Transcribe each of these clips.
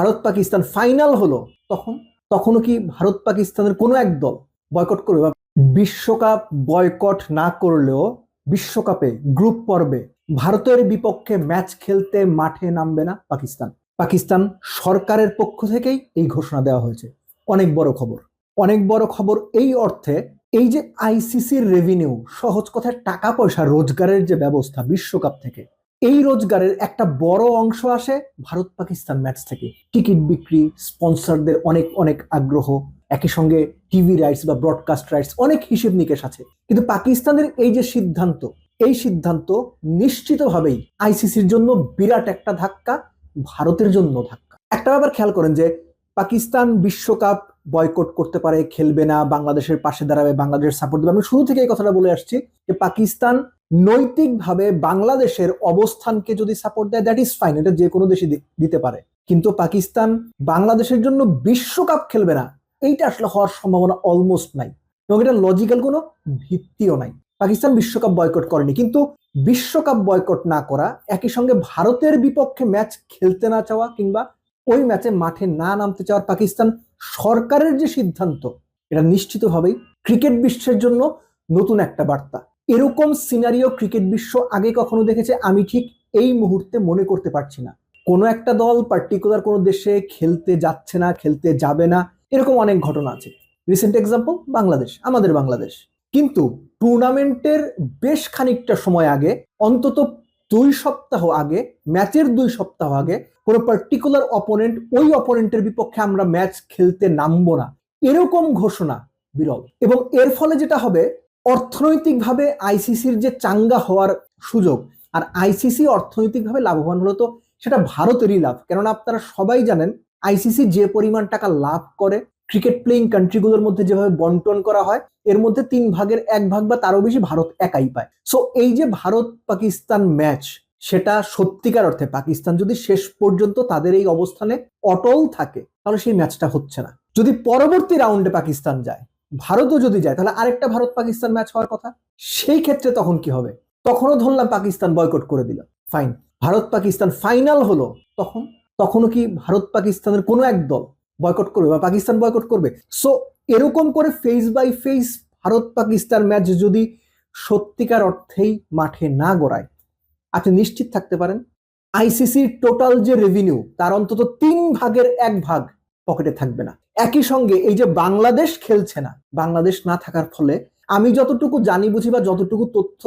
Bharat Pakistan final হলো, তখন তখনও কি ভারত পাকিস্তানের কোনো এক দল বয়কট করবে? বা বিশ্বকাপ বয়কট না করলেও বিশ্বকাপে গ্রুপ পর্বে ভারতের বিপক্ষে ম্যাচ খেলতে মাঠে নামবে না পাকিস্তান। পাকিস্তান সরকারের পক্ষ থেকেই এই ঘোষণা দেওয়া হয়েছে। অনেক বড় খবর, অনেক বড় খবর এই অর্থে, এই যে আইসিসির রেভিনিউ, সহজ কথায় টাকা পয়সা রোজগারের যে ব্যবস্থা বিশ্বকাপ থেকে, এই রোজগারের একটা বড় অংশ আসে ভারত পাকিস্তান ম্যাচ থেকে। টিকিট বিক্রি, স্পন্সরদের অনেক অনেক আগ্রহ, একই সঙ্গে টিভি রাইটস বা ব্রডকাস্ট রাইটস, অনেক হিসেব নিকেশ আছে। কিন্তু পাকিস্তানের এই যে সিদ্ধান্ত, এই সিদ্ধান্ত নিশ্চিতভাবেই আইসিসির জন্য বিরাট একটা ধাক্কা, ভারতের জন্য ধাক্কা। একটা ব্যাপার খেয়াল করেন যে পাকিস্তান বিশ্বকাপ বয়কট করতে পারে, খেলবে না, বাংলাদেশের পাশে দাঁড়াবে, বাংলাদেশের সাপোর্ট দেবে। আমি শুরু থেকে এই কথাটা বলে আসছি যে পাকিস্তান নৈতিকভাবে বাংলাদেশের অবস্থানকে যদি সাপোর্ট দেয়, দ্যাট ইজ ফাইন, এটা যে কোনো দেশই দিতে পারে। কিন্তু পাকিস্তান বাংলাদেশের জন্য বিশ্বকাপ খেলবে না, এইটা আসলে হওয়ার সম্ভাবনা অলমোস্ট নাই, এবং এটা লজিক্যাল কোনো ভিত্তিও নাই। পাকিস্তান বিশ্বকাপ বয়কট করেনি, কিন্তু বিশ্বকাপ বয়কট না করা, একই সঙ্গে ভারতের বিপক্ষে ম্যাচ খেলতে না চাওয়া কিংবা ওই ম্যাচে মাঠে না নামতে চাওয়ার পাকিস্তান সরকারের যে সিদ্ধান্ত, এটা নিশ্চিতভাবেই ক্রিকেট বিশ্বের জন্য নতুন একটা বার্তা। এরকম সিনারিও ক্রিকেট বিশ্ব আগে কখনো দেখেছে আমি ঠিক এই মুহূর্তে মনে করতে পারছি না। কোনো একটা দল পার্টিকুলার কোনো দেশে খেলতে যাচ্ছে না, খেলতে যাবে না, এরকম অনেক ঘটনা আছে। রিসেন্ট এক্সাম্পল বাংলাদেশ, আমাদের বাংলাদেশ। কিন্তু টুর্নামেন্টের বেশ খানিকটা সময় আগে, অন্তত 2 সপ্তাহ আগে, ম্যাচের 2 সপ্তাহ আগে, কোনো পার্টিকুলার অপোনেন্ট, ওই অপোনেন্টের বিপক্ষে আমরা ম্যাচ খেলতে নামবো না, এরকম ঘোষণা বিরল। এবং এর ফলে যেটা হবে, অর্থনৈতিকভাবে আইসিসির যে চাঙ্গা হওয়ার সুযোগ, আর আইসিসি অর্থনৈতিকভাবে লাভবান হলো, তো সেটা ভারতেরই লাভ। কেননা আপনারা সবাই জানেন আইসিসি যে পরিমাণ টাকা লাভ করে ক্রিকেট প্লেইং কান্ট্রিগুলোর মধ্যে যেভাবে বন্টন করা হয়, এর মধ্যে 3/1 বা তারও বেশি ভারত একাই পায়। সো এই যে ভারত পাকিস্তান ম্যাচ, সেটা সত্যিকার অর্থে পাকিস্তান যদি শেষ পর্যন্ত তাদের এই অবস্থানে অটল থাকে, তাহলে সেই ম্যাচটা হচ্ছে না। যদি পরবর্তী রাউন্ডে পাকিস্তান যায়, ভারতও যদি যায়, তাহলে আরেকটা ভারত পাকিস্তান ম্যাচ হওয়ার কথা। সেই ক্ষেত্রে তখন কি হবে? তখনও ধরলাম পাকিস্তান বয়কট করে দিল, ফাইন, ভারত পাকিস্তান ফাইনাল হলো, তখন তখনও কি ভারত পাকিস্তানের কোনো এক দল বয়কট করবে বা পাকিস্তান বয়কট করবে? সো এরকম করে face by face Bharat Pakistan match যদি সত্যিকার অর্থেই মাঠে না গড়ায়, আপনি নিশ্চিত থাকতে পারেন আইসিসির টোটাল যে রেভিনিউ, তার অন্তত 3/1 পকেটে থাকবে না। একই সঙ্গে এই যে বাংলাদেশ খেলছে না, বাংলাদেশ না থাকার ফলে আমি যতটুকু জানি বুঝি বা যতটুকু তথ্য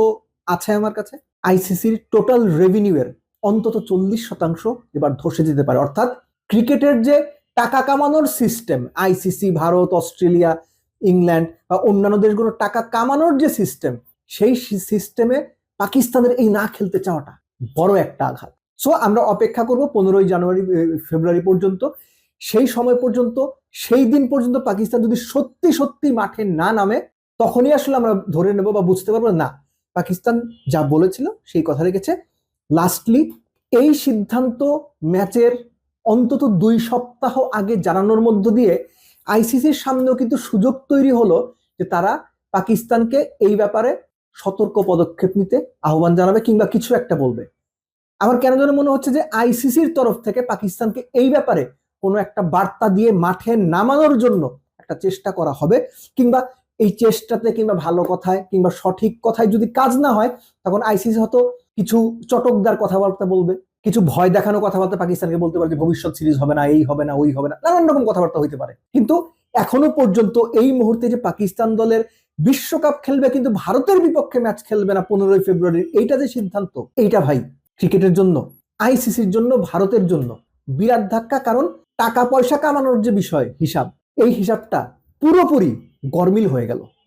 আছে আমার কাছে, আইসিসির টোটাল রেভিনিউ এর অন্তত 40% এবার ধসে যেতে পারে। অর্থাৎ ক্রিকেটের যে টাকা কামানোর system, ICC, Bharat, Australia, England বা অন্যান্য দেশগুলো টাকা কামানোর যে সিস্টেম, সেই সিস্টেমে পাকিস্তানের এই না খেলতে চাওয়াটা বড় একটা আঘাত। সো আমরা অপেক্ষা করব 15ই জানুয়ারি ফেব্রুয়ারি পর্যন্ত। সেই সময় পর্যন্ত, সেই দিন পর্যন্ত পাকিস্তান যদি সত্যি সত্যি মাঠে না নামে, তখনই আসলে আমরা ধরে নেব বা বুঝতে পারবো না পাকিস্তান যা বলেছিল সেই কথা রেখেছে। লাস্টলি এই সিদ্ধান্ত ম্যাচের অন্তত 2 সপ্তাহ আগে জানানোর মধ্য দিয়ে আইসিসির সামনেও কিন্তু সুযোগ তৈরি হলো যে তারা পাকিস্তানকে এই ব্যাপারে সতর্ক পদক্ষেপ নিতে আহ্বান জানাবে কিংবা কিছু একটা বলবে। আমার কেন যেন মনে হচ্ছে যে আইসিসির তরফ থেকে পাকিস্তানকে এই ব্যাপারে কোনো একটা বার্তা দিয়ে মাঠে নামানোর জন্য একটা চেষ্টা করা হবে, কিংবা এই চেষ্টাতে কিংবা ভালো কথায় কিংবা সঠিক কথায় যদি কাজ না হয়, তখন আইসিসি হয়তো কিছু চটকদার কথাবার্তা বলবে, কিছু ভয় দেখানো কথাবার্তা পাকিস্তানকে বলতে পারে যে ভবিষ্যৎ সিরিজ হবে না, এই হবে না, ওই হবে না, নানান রকম কথাবার্তা হইতে পারে। কিন্তু এখনো পর্যন্ত এই মুহূর্তে যে পাকিস্তান দলের বিশ্বকাপ খেলবে কিন্তু ভারতের বিপক্ষে ম্যাচ খেলবে না 15ই ফেব্রুয়ারি, এইটা যে সিদ্ধান্ত, এইটা ভাই ক্রিকেটের জন্য, আইসিসির জন্য, ভারতের জন্য বিরাট ধাক্কা। কারণ টাকা পয়সা কামানোর যে বিষয়, হিসাব, এই হিসাবটা পুরোপুরি গরমিল হয়ে গেল।